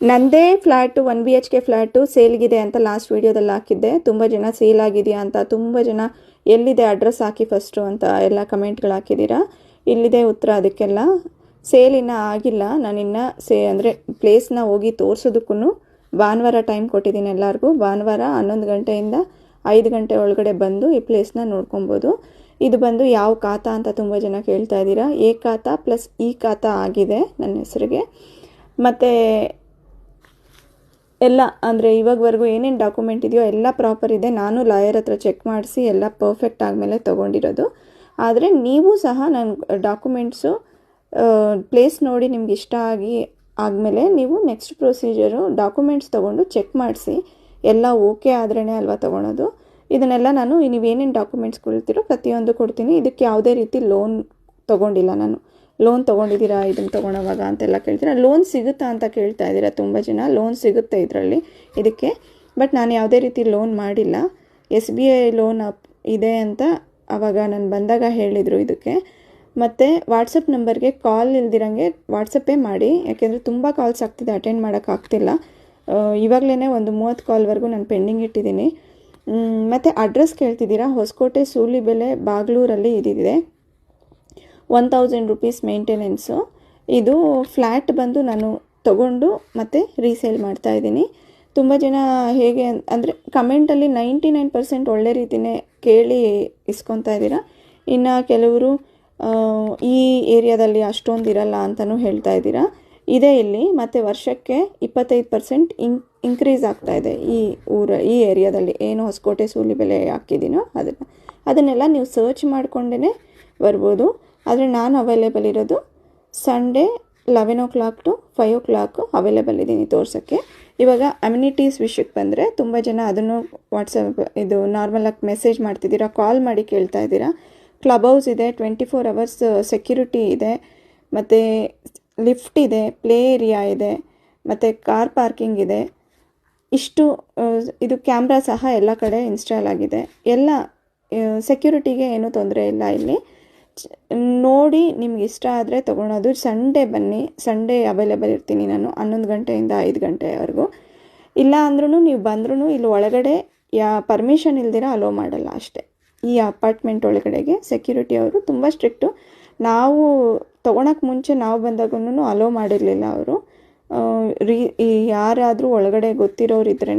ನಂದೇ flat 1 BHK flat ಸೇಲ್ಗಿದೆ ಅಂತ last ವೀಡಿಯೋದಲ್ಲಿ ಹಾಕಿದ್ದೆ. ತುಂಬ ಜನ ಸೇಲ್ ಆಗಿದೆಯಾ ಅಂತ, ತುಂಬ ಜನ ಎಲ್ಲಿದೆ ಅಡ್ರೆಸ್ ಹಾಕಿ ಫಸ್ಟು ಅಂತ ಎಲ್ಲ ಕಮೆಂಟ್ಗಳು ಹಾಕಿದ್ದೀರಾ. ಇಲ್ಲಿದೆ ಉತ್ತರ ಅದಕ್ಕೆಲ್ಲ. ಸೇಲ್ ಇನ್ನೂ ಆಗಿಲ್ಲ. ನಾನಿನ್ನು ಅಂದರೆ ಪ್ಲೇಸ್ನ ಹೋಗಿ ತೋರಿಸೋದಕ್ಕೂ ಭಾನುವಾರ ಟೈಮ್ ಕೊಟ್ಟಿದ್ದೀನಿ ಎಲ್ಲರಿಗೂ. ಭಾನುವಾರ 11 ಗಂಟೆಯಿಂದ 5 ಗಂಟೆ ಒಳಗಡೆ ಬಂದು ಈ ಪ್ಲೇಸ್ನ ನೋಡ್ಕೊಬೋದು. ಇದು ಬಂದು ಯಾವ ಖಾತಾ ಅಂತ ತುಂಬ ಜನ ಕೇಳ್ತಾ ಇದ್ದೀರಾ. ಎ ಖಾತಾ ಪ್ಲಸ್ ಈ ಖಾತಾ ಆಗಿದೆ ನನ್ನ ಹೆಸರಿಗೆ. ಮತ್ತು ಎಲ್ಲ ಅಂದರೆ ಇವಾಗವರೆಗೂ ಏನೇನು ಡಾಕ್ಯುಮೆಂಟ್ ಇದೆಯೋ ಎಲ್ಲ ಪ್ರಾಪರ್ ಇದೆ. ನಾನು ಲಾಯರ್ ಹತ್ರ ಚೆಕ್ ಮಾಡಿಸಿ ಎಲ್ಲ ಪರ್ಫೆಕ್ಟ್ ಆದಮೇಲೆ ತೊಗೊಂಡಿರೋದು. ಆದರೆ ನೀವು ಸಹ ನನ್ನ ಡಾಕ್ಯುಮೆಂಟ್ಸು ಪ್ಲೇಸ್ ನೋಡಿ ನಿಮ್ಗೆ ಇಷ್ಟ ಆದಮೇಲೆ ನೀವು ನೆಕ್ಸ್ಟ್ ಪ್ರೊಸೀಜರು ಡಾಕ್ಯುಮೆಂಟ್ಸ್ ತೊಗೊಂಡು ಚೆಕ್ ಮಾಡಿಸಿ ಎಲ್ಲ ಓಕೆ ಆದ್ರೇ ಅಲ್ವಾ ತೊಗೊಳೋದು. ಇದನ್ನೆಲ್ಲ ನಾನು ನೀವೇನೇನು ಡಾಕ್ಯುಮೆಂಟ್ಸ್ ಕೊಡ್ತೀರೋ ಪ್ರತಿಯೊಂದು ಕೊಡ್ತೀನಿ. ಇದಕ್ಕೆ ಯಾವುದೇ ರೀತಿ ಲೋನ್ ತೊಗೊಂಡಿಲ್ಲ ನಾನು. ಲೋನ್ ತೊಗೊಂಡಿದ್ದೀರಾ ಇದನ್ನು ತೊಗೊಳೋವಾಗ ಅಂತೆಲ್ಲ ಕೇಳ್ತೀರಾ. ಲೋನ್ ಸಿಗುತ್ತಾ ಅಂತ ಕೇಳ್ತಾ ಇದ್ದೀರಾ ತುಂಬ ಜನ. ಲೋನ್ ಸಿಗುತ್ತೆ ಇದರಲ್ಲಿ ಇದಕ್ಕೆ, ಬಟ್ ನಾನು ಯಾವುದೇ ರೀತಿ ಲೋನ್ ಮಾಡಿಲ್ಲ. SBI ಲೋನ್ ಇದೆ ಅಂತ ಆವಾಗ ನಾನು ಬಂದಾಗ ಹೇಳಿದರು ಇದಕ್ಕೆ. ಮತ್ತು ವಾಟ್ಸಪ್ ನಂಬರ್ಗೆ ಕಾಲ್ ಇಲ್ದಿರಂಗೆ ವಾಟ್ಸಪ್ಪೇ ಮಾಡಿ, ಯಾಕೆಂದರೆ ತುಂಬ ಕಾಲ್ಸ್ ಆಗ್ತಿದೆ, ಅಟೆಂಡ್ ಮಾಡೋಕ್ಕಾಗ್ತಿಲ್ಲ. ಇವಾಗಲೇ ಒಂದು 30 ಕಾಲ್ವರೆಗೂ ನಾನು ಪೆಂಡಿಂಗ್ ಇಟ್ಟಿದ್ದೀನಿ. ಮತ್ತು ಅಡ್ರೆಸ್ ಕೇಳ್ತಿದ್ದೀರಾ. ಹೊಸಕೋಟೆ ಸೂಲಿಬೆಲೆ ಬಾಗ್ಲೂರಲ್ಲಿ ಇದಿದೆ. 1000 ರೂಪೀಸ್ ಮೇಂಟೆನೆನ್ಸು. ಇದು ಫ್ಲ್ಯಾಟ್ ಬಂದು ನಾನು ತೊಗೊಂಡು ಮತ್ತು ರೀಸೇಲ್ ಮಾಡ್ತಾಯಿದ್ದೀನಿ. ತುಂಬ ಜನ ಹೇಗೆ ಅಂದರೆ ಕಮೆಂಟಲ್ಲಿ 99% ಒಳ್ಳೆ ರೀತಿಯೇ ಕೇಳಿ ಇಸ್ಕೊತಾ ಇದ್ದೀರಾ. ಇನ್ನು ಕೆಲವರು ಈ ಏರಿಯಾದಲ್ಲಿ ಅಷ್ಟೊಂದು ಇರಲ್ಲ ಅಂತಲೂ ಹೇಳ್ತಾ ಇದ್ದೀರಾ. ಇದೇ ಇಲ್ಲಿ ಮತ್ತು ವರ್ಷಕ್ಕೆ 25% ಇನ್ಕ್ರೀಸ್ ಆಗ್ತಾಯಿದೆ ಈ ಏರಿಯಾದಲ್ಲಿ. ಏನು ಹೊಸಕೋಟೆ ಸೂಲಿಬೆಲೆ ಹಾಕಿದ್ದೀನೋ ಅದನ್ನೆಲ್ಲ ನೀವು ಸರ್ಚ್ ಮಾಡಿಕೊಂಡೇ ಬರ್ಬೋದು. ಆದರೆ ನಾನು ಅವೈಲೇಬಲ್ ಇರೋದು Sunday 11 o'clock to 5 o'clock available ಇದ್ದೀನಿ ತೋರ್ಸೋಕ್ಕೆ. ಇವಾಗ ಅಮ್ಯುನಿಟೀಸ್ ವಿಷಯಕ್ಕೆ ಬಂದರೆ ತುಂಬ ಜನ ಅದನ್ನು ವಾಟ್ಸಪ್ ಇದು ನಾರ್ಮಲಾಗಿ ಮೆಸೇಜ್ ಮಾಡ್ತಿದ್ದೀರಾ, ಕಾಲ್ ಮಾಡಿ ಕೇಳ್ತಾ ಇದ್ದೀರಾ. ಕ್ಲಬ್ ಹೌಸ್ ಇದೆ, 24 hours ಸೆಕ್ಯೂರಿಟಿ ಇದೆ, ಮತ್ತು ಲಿಫ್ಟ್ ಇದೆ, ಪ್ಲೇ ಏರಿಯಾ ಇದೆ, ಮತ್ತು ಕಾರ್ ಪಾರ್ಕಿಂಗ್ ಇದೆ. ಇಷ್ಟು ಇದು ಕ್ಯಾಮ್ರಾ ಸಹ ಎಲ್ಲ ಕಡೆ ಇನ್ಸ್ಟಾಲ್ ಆಗಿದೆ. ಎಲ್ಲ ಸೆಕ್ಯೂರಿಟಿಗೆ ಏನೂ ತೊಂದರೆ ಇಲ್ಲ ಇಲ್ಲಿ. ನೋಡಿ ನಿಮ್ಗೆ ಇಷ್ಟ ಆದರೆ ತೊಗೊಳೋದು. ಸಂಡೇ ಬನ್ನಿ, ಸಂಡೇ ಅವೈಲೇಬಲ್ ಇರ್ತೀನಿ ನಾನು 11 ಗಂಟೆಯಿಂದ 5 ಗಂಟೆವರೆಗೂ. ಇಲ್ಲ ಅಂದ್ರೂ ನೀವು ಬಂದ್ರೂ ಇಲ್ಲಿ ಒಳಗಡೆ ಪರ್ಮಿಷನ್ ಇಲ್ದಿರ ಅಲೋ ಮಾಡಲ್ಲ ಅಷ್ಟೇ. ಈ ಅಪಾರ್ಟ್ಮೆಂಟ್ ಒಳಗಡೆಗೆ ಸೆಕ್ಯೂರಿಟಿ ಅವರು ತುಂಬ ಸ್ಟ್ರಿಕ್ಟು. ನಾವು ತೊಗೊಳಕ್ಕೆ ಮುಂಚೆ ನಾವು ಬಂದಾಗೂ ಅಲೋ ಮಾಡಿರಲಿಲ್ಲ ಅವರು. ಯಾರಾದರೂ ಒಳಗಡೆ ಗೊತ್ತಿರೋರು ಇದ್ರೇ